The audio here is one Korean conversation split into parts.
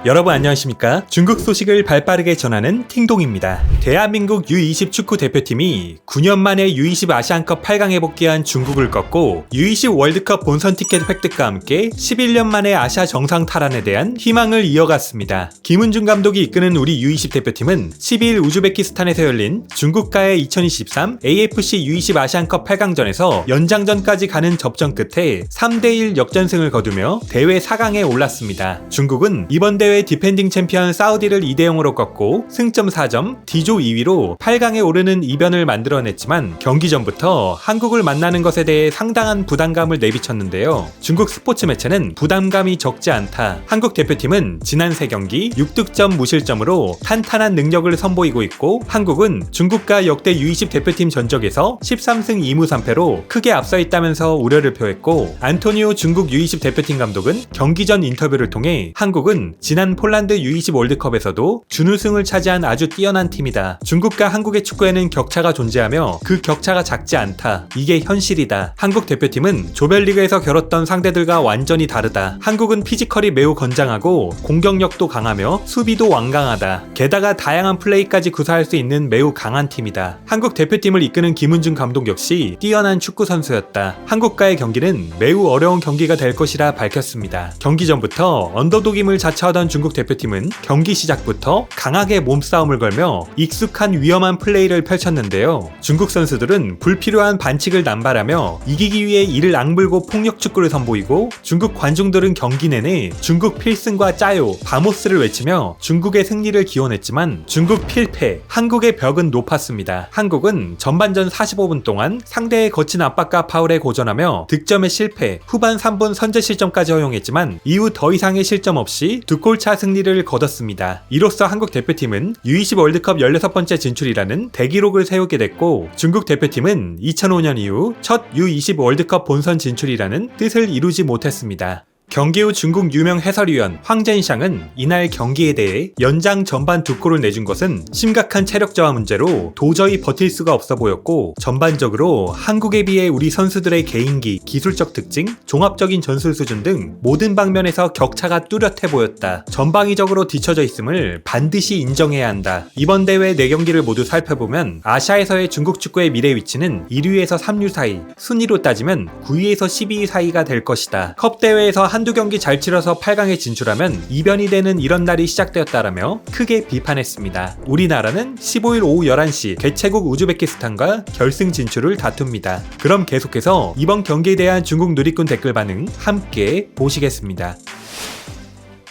여러분 안녕하십니까? 중국 소식을 발빠르게 전하는 팅동입니다. 대한민국 U20 축구 대표팀이 9년 만에 U20 아시안컵 8강에 복귀한 중국을 꺾고 U20 월드컵 본선 티켓 획득과 함께 11년 만에 아시아 정상 탈환에 대한 희망을 이어갔습니다. 김은중 감독이 이끄는 우리 U20 대표팀은 12일 우즈베키스탄에서 열린 중국과의 2023 AFC U20 아시안컵 8강전에서 연장전까지 가는 접전 끝에 3대1 역전승을 거두며 대회 4강에 올랐습니다. 중국은 이번 대회 디펜딩 챔피언 사우디를 2대0으로 꺾고 승점 4점, D조 2위로 8강에 오르는 이변을 만들어냈지만 경기 전부터 한국을 만나는 것에 대해 상당한 부담감을 내비쳤는데요. 중국 스포츠 매체는 부담감이 적지 않다. 한국 대표팀은 지난 3경기 6득점 무실점으로 탄탄한 능력을 선보이고 있고 한국은 중국과 역대 U20 대표팀 전적에서 13승 2무 3패로 크게 앞서 있다면서 우려를 표했고 안토니오 중국 U20 대표팀 감독은 경기 전 인터뷰를 통해 한국은 지난 폴란드 U20 월드컵에서도 준우승을 차지한 아주 뛰어난 팀이다. 중국과 한국의 축구에는 격차가 존재하며 그 격차가 작지 않다. 이게 현실이다. 한국 대표팀은 조별리그에서 겨뤘던 상대들과 완전히 다르다. 한국은 피지컬이 매우 건장하고 공격력도 강하며 수비도 완강하다. 게다가 다양한 플레이까지 구사할 수 있는 매우 강한 팀이다. 한국 대표팀을 이끄는 김은중 감독 역시 뛰어난 축구 선수였다. 한국과의 경기는 매우 어려운 경기가 될 것이라 밝혔습니다. 경기 전부터 언더독임을 자처하던 중국 대표팀은 경기 시작부터 강하게 몸싸움을 걸며 익숙한 위험한 플레이를 펼쳤는데요. 중국 선수들은 불필요한 반칙을 남발하며 이기기 위해 이를 악물고 폭력 축구를 선보이고 중국 관중들은 경기 내내 중국 필승과 짜요, 바모스를 외치며 중국의 승리를 기원했지만 중국 필패, 한국의 벽은 높았습니다. 한국은 전반전 45분 동안 상대의 거친 압박과 파울에 고전하며 득점에 실패, 후반 3분 선제 실점까지 허용했지만 이후 더 이상의 실점 없이 두 골차 승리를 거뒀습니다. 이로써 한국 대표팀은 U20 월드컵 16번째 진출이라는 대기록을 세우게 됐고 중국 대표팀은 2005년 이후 첫 U20 월드컵 본선 진출이라는 뜻을 이루지 못했습니다. 경기 후 중국 유명 해설위원 황젠샹은 이날 경기에 대해 연장 전반 2골을 내준 것은 심각한 체력 저하 문제로 도저히 버틸 수가 없어 보였고 전반적으로 한국에 비해 우리 선수들의 개인기, 기술적 특징, 종합적인 전술 수준 등 모든 방면에서 격차가 뚜렷해 보였다. 전방위적으로 뒤처져 있음을 반드시 인정해야 한다. 이번 대회 4경기를 모두 살펴보면 아시아에서의 중국 축구의 미래 위치는 1위에서 3위 사이, 순위로 따지면 9위에서 12위 사이가 될 것이다. 컵 대회에서 한두 경기 잘 치러서 8강에 진출하면 이변이 되는 이런 날이 시작되었다라며 크게 비판했습니다. 우리나라는 15일 오후 11시 개최국 우즈베키스탄과 결승 진출을 다툽니다. 그럼 계속해서 이번 경기에 대한 중국 누리꾼 댓글 반응 함께 보시겠습니다.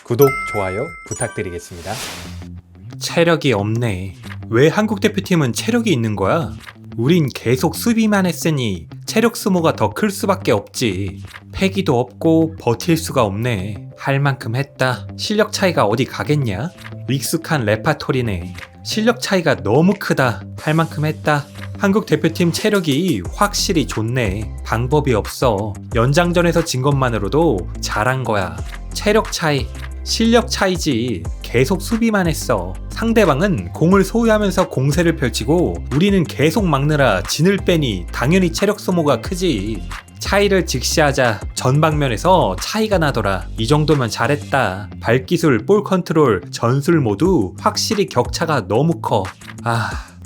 구독, 좋아요 부탁드리겠습니다. 체력이 없네. 왜 한국 대표팀은 체력이 있는 거야? 우린 계속 수비만 했으니 체력 소모가 더 클 수밖에 없지. 패기도 없고 버틸 수가 없네. 할 만큼 했다. 실력 차이가 어디 가겠냐? 익숙한 레파토리네. 실력 차이가 너무 크다. 할 만큼 했다. 한국 대표팀 체력이 확실히 좋네. 방법이 없어. 연장전에서 진 것만으로도 잘한 거야. 체력 차이, 실력 차이지. 계속 수비만 했어. 상대방은 공을 소유하면서 공세를 펼치고 우리는 계속 막느라 진을 빼니 당연히 체력 소모가 크지. 차이를 직시하자. 전방면에서 차이가 나더라. 이 정도면 잘했다. 발기술, 볼 컨트롤, 전술 모두 확실히 격차가 너무 커.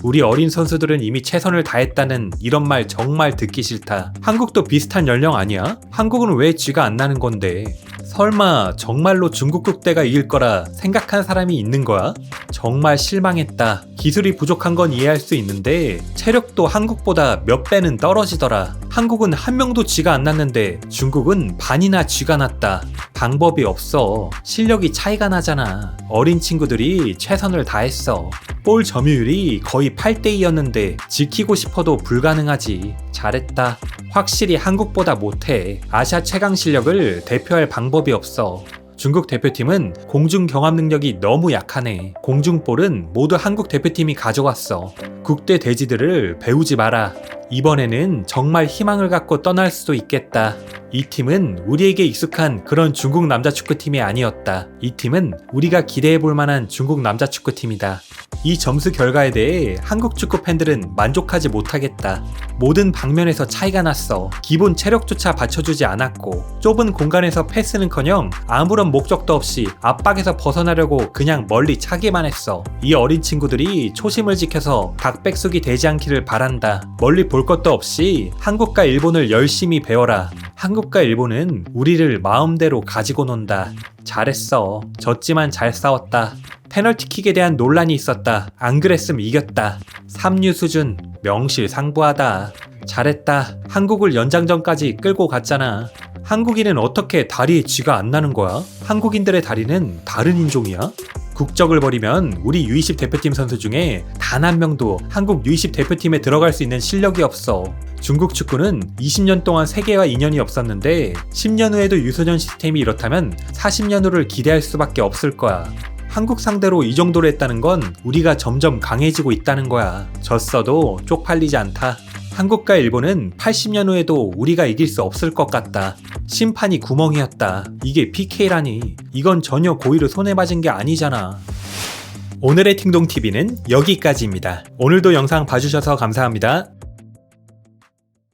우리 어린 선수들은 이미 최선을 다했다는 이런 말 정말 듣기 싫다. 한국도 비슷한 연령 아니야? 한국은 왜 쥐가 안 나는 건데? 설마 정말로 중국 국대가 이길 거라 생각한 사람이 있는 거야? 정말 실망했다. 기술이 부족한 건 이해할 수 있는데 체력도 한국보다 몇 배는 떨어지더라. 한국은 한 명도 쥐가 안 났는데 중국은 반이나 쥐가 났다. 방법이 없어. 실력이 차이가 나잖아. 어린 친구들이 최선을 다했어. 볼 점유율이 거의 8대2였는데 지키고 싶어도 불가능하지. 잘했다. 확실히 한국보다 못해. 아시아 최강 실력을 대표할 방법이 없어. 중국 대표팀은 공중 경합 능력이 너무 약하네. 공중볼은 모두 한국 대표팀이 가져갔어. 국대 돼지들을 배우지 마라. 이번에는 정말 희망을 갖고 떠날 수도 있겠다. 이 팀은 우리에게 익숙한 그런 중국 남자 축구팀이 아니었다. 이 팀은 우리가 기대해볼 만한 중국 남자 축구팀이다. 이 점수 결과에 대해 한국 축구 팬들은 만족하지 못하겠다. 모든 방면에서 차이가 났어. 기본 체력조차 받쳐주지 않았고 좁은 공간에서 패스는커녕 아무런 목적도 없이 압박에서 벗어나려고 그냥 멀리 차기만 했어. 이 어린 친구들이 초심을 지켜서 닭백숙이 되지 않기를 바란다. 멀리 볼 것도 없이 한국과 일본을 열심히 배워라. 한국과 일본은 우리를 마음대로 가지고 논다. 잘했어. 졌지만 잘 싸웠다. 페널티킥에 대한 논란이 있었다. 안 그랬으면 이겼다. 3류 수준 명실상부하다. 잘했다. 한국을 연장전까지 끌고 갔잖아. 한국인은 어떻게 다리에 쥐가 안 나는 거야? 한국인들의 다리는 다른 인종이야? 국적을 버리면 우리 U20 대표팀 선수 중에 단 한 명도 한국 U20 대표팀에 들어갈 수 있는 실력이 없어. 중국 축구는 20년 동안 세계와 인연이 없었는데 10년 후에도 유소년 시스템이 이렇다면 40년 후를 기대할 수밖에 없을 거야. 한국 상대로 이 정도로 했다는 건 우리가 점점 강해지고 있다는 거야. 졌어도 쪽팔리지 않다. 한국과 일본은 80년 후에도 우리가 이길 수 없을 것 같다. 심판이 구멍이었다. 이게 PK라니. 이건 전혀 고의로 손에 맞은 게 아니잖아. 오늘의 팅동TV는 여기까지입니다. 오늘도 영상 봐주셔서 감사합니다.